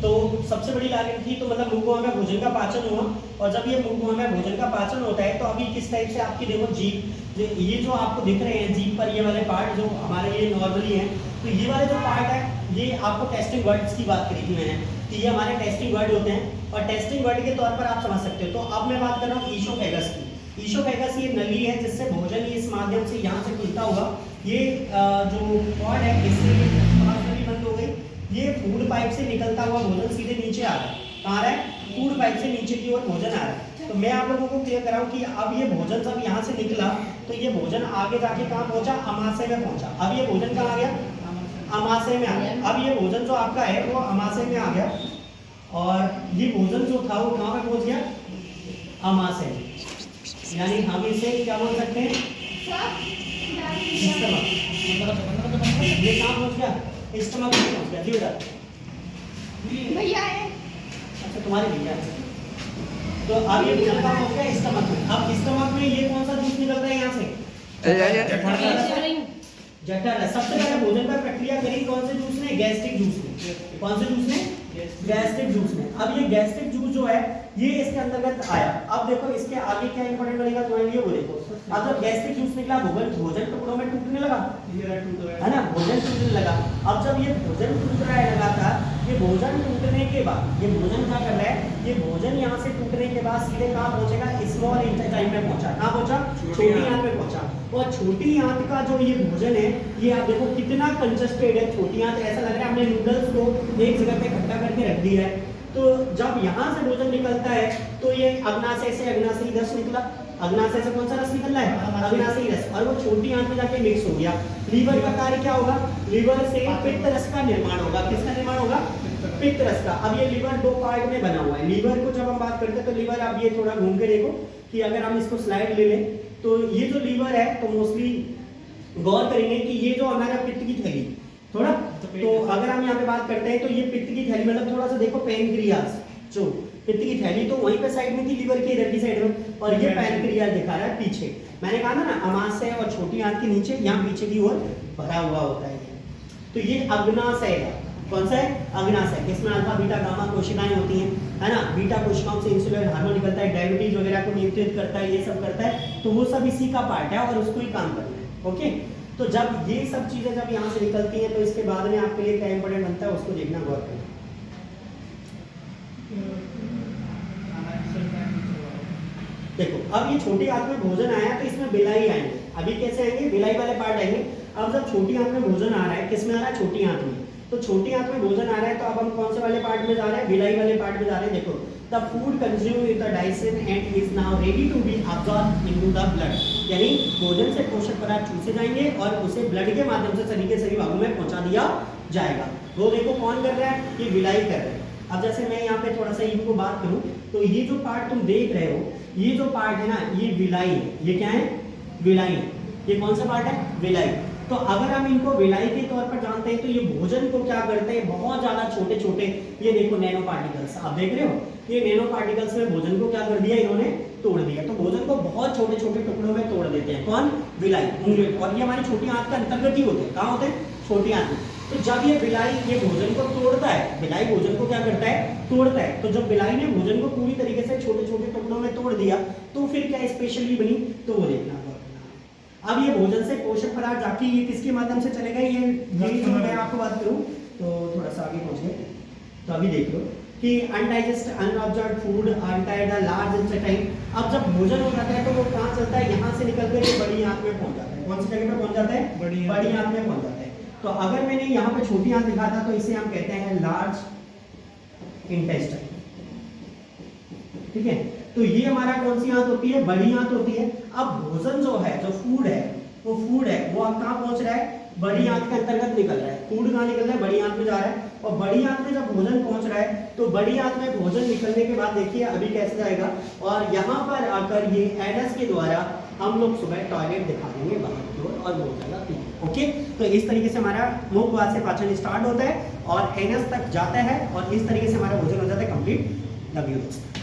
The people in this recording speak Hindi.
तो सबसे बड़ी लागत थी, तो मतलब मुंह में भोजन का पाचन हुआ। और जब ये मुंह में भोजन का पाचन होता है तो अभी किस टाइप से आपकी देखो जीभ, ये जो आपको दिख रहे हैं जीभ पर ये वाले पार्ट जो हमारे ये नॉर्मली हैं, तो ये वाले जो पार्ट है ये आपको टेस्टिंग वर्ड्स की बात करी थी मैंने कि ये हमारे टेस्टिंग वर्ड होते हैं और टेस्टिंग वर्ड के तौर पर आप समझ सकते हो। तो अब मैं बात कर रहा हूँ ईसोफेगस की। ईसोफेगस ये नली है जिससे भोजन इस माध्यम से यहाँ से खुलता हुआ ये जो पॉड है इससे नली बंद हो गई, ये फूड पाइप से निकलता हुआ भोजन सीधे नीचे आ रहा है। कहाँ आ रहा है? फूड पाइप से नीचे की ओर भोजन आ रहा है। तो मैं आप लोगों को क्लियर कराऊं कि अब ये भोजन जब यहाँ से निकला तो ये भोजन आगे जाके कहाँ पहुंचा? अमाशय में पहुंचा। अब ये भोजन कहाँ आ गया? अमाशय में आ गया। अब ये भोजन जो आपका है वो अमाशय में आ गया और ये भोजन जो था वो कहाँ पे पहुंच गया? अमाशय में। यानी हम इसे क्या बोल सकते हैं? ये कहाँ पहुंच गया? स्टमक में पहुंच गया। जी बेटा भैया है। अच्छा तुम्हारे भैया है। तो अब ये भोजन कहाँ पहुंच गया? स्टमक में। अब स्टमक में ये कौन सा जूस निकल रहा है यहाँ से? जठर है। सबसे पहले भोजन पर प्रक्रिया करी कौन से जूस ने? गैस्ट्रिक जूस ने। कौन से जूस ने? गैस्ट्रिक जूस ने। अब ये गैस्ट्रिक जूस जो है ये इसके अंतर्गत आया। अब देखो इसके आगे क्या इंपॉर्टेंट बनेगा तुम्हारे लिए वो देखो। अब जब गैस्ट्रिक जूस निकला भोजन टुकड़ों में टूटने लगा, है ना? भोजन टूटने लगा। अब जब ये भोजन टूट रहा है लगातार, ये भोजन टूटने के बाद ये भोजन क्या कर रहा है? ये भोजन यहाँ से टूटने के बाद सीधे कहाँ पहुंचेगा? स्मॉल इंटेस्टाइन में पहुंचा। कहाँ पहुंचा? छोटी आंत में पहुंचा। और छोटी आंत का जो ये भोजन है ये आप देखो कितना कंजस्टेड है। छोटी आंत ऐसा लग रहा है हमने नूडल्स को एक जगह पे इकट्ठा करके रख दिया है। तो जब यहाँ से भोजन निकलता है तो ये अग्नाशय से अग्नाशयी रस निकला। अग्नाशय से कौन सा रस निकल रहा है? अग्नाशयी रस। और वो छोटी आंत में जाके मिक्स हो गया। लीवर का कार्य क्या होगा? लीवर से पित्त रस का निर्माण होगा। किसका निर्माण होगा? पित्त रस का। अब ये लीवर दो पार्ट में बना हुआ है। लीवर को जब हम बात करते हैं तो लीवर, अब ये थोड़ा घूम के देखो कि अगर हम इसको स्लाइड ले लें तो ये जो लीवर है तो मोस्टली गौर करेंगे कि ये जो हमारा पित्त की थैली थोड़ा, तो अगर हम यहाँ पे बात करते हैं तो ये पित्त की थैली मतलब थोड़ा सा देखो पैनक्रियाज, जो पित्त की थैली तो वहीं पे साइड में थी लीवर के इधर की साइड में, और ये पैनक्रियाज दिखा रहा है पीछे। मैंने कहा ना अमाशय और छोटी आंत के नीचे यहाँ पीछे की ओर भरा हुआ होता है। तो ये अग्नाशय है। कौन सा है? अग्नाशय। इसमें अल्फा बीटा गामा कोशिकाएं होती हैं, है ना? बीटा कोशिकाओं से इंसुलिन हार्मोन निकलता है, डायबिटीज वगैरह को नियंत्रित करता है, ये सब करता है। तो वो सब इसी का पार्ट है और उसको ही काम करना है। ओके, तो जब ये सब चीजें जब यहाँ से निकलती हैं तो इसके बाद में आपके लिए क्या इंपॉर्टेंट बनता है उसको देखना, गौर करना। देखो अब ये छोटी आंत में भोजन आया तो इसमें बिलाई आएंगे। अभी कैसे आएंगे? बिलाई वाले पार्ट आएंगे। अब जब छोटी आंत में भोजन आ रहा है, किस में आ रहा है? छोटी आंत में। तो छोटी आंत में भोजन आ रहा है तो अब हम कौन से वाले पार्ट में जा रहे हैं? बिलाई वाले पार्ट में जा रहे हैं। देखो the food consumed with the digestion and is now ready to be absorbed into the blood. यानी भोजन से पोषक पदार्थ चूसे जाएंगे और उसे ब्लड के माध्यम से शरीर के सभी भागों में पहुंचा दिया जाएगा। वो देखो कौन कर रहा है? ये बिलाई कर रहा है। अब जैसे मैं यहाँ पे थोड़ा सा इनको बात करूँ तो ये जो पार्ट तुम देख रहे हो, ये जो पार्ट है ना, ये विलाई है। ये क्या है? विलाई। ये कौन सा पार्ट है? विलाई। तो अगर हम इनको विलाई के तौर पर जानते हैं तो ये भोजन को क्या करते हैं? बहुत ज्यादा छोटे छोटे, ये देखो नैनो पार्टिकल्स आप देख रहे हो, ये नैनो पार्टिकल्स में भोजन को क्या कर दिया इन्होंने? तोड़ दिया। तो भोजन को बहुत छोटे छोटे टुकड़ों में तोड़ देते हैं। कौन? विलाई, उंगलियों। और ये हमारी छोटी आंत के अंतर्गत ही होते हैं। कहाँ होते हैं? छोटी आंत में। तो जब ये बिलाई ये भोजन को तोड़ता है, बिलाई भोजन को क्या करता है? तोड़ता है। तो जब बिलाई ने भोजन को पूरी तरीके से छोटे छोटे टुकड़ों में तोड़ दिया तो फिर क्या स्पेशली बनी? तो वो देखना। अब ये भोजन से पोषक पदार्थ जाके ये किसके माध्यम से चलेगा? ये जो मैं आपको बात करूं तो थोड़ा सा आगे पहुंच गए तो अभी देख लो कि undigest unabsorbed food untied large intestine. अब जब भोजन हो जाता है तो वो कहाँ चलता है? यहाँ से निकल कर ये बड़ी आंत में पहुंच जाता है। कौन सी जगह पे पहुंच जाता है? बड़ी आंत में पहुंच जाता है। तो अगर मैंने यहाँ पे छोटी आंत लिखा था तो इसे हम कहते हैं लार्ज इंटेस्टाइन। ठीक है, तो ये हमारा कौन सी आंत होती है? बड़ी आंत होती है। अब भोजन जो है, जो फूड है, वो अब कहाँ पहुंच रहा है? बड़ी आंत के अंतर्गत निकल रहा है। फूड कहाँ निकल रहा है? बड़ी आंत में जा रहा है। और बड़ी आंत में जब भोजन पहुंच रहा है तो बड़ी आंत में भोजन निकलने के बाद देखिए अभी कैसे जाएगा, और यहाँ पर आकर ये एनस के द्वारा हम लोग सुबह टॉयलेट दिखा देंगे बाहर की ओर और हो जाएगा क्लीन। ओके, तो इस तरीके से हमारा मुखवात से पाचन स्टार्ट होता है और एनस तक जाता है और इस तरीके से हमारा भोजन हो जाता है कंप्लीट। लव यू दोस्तों।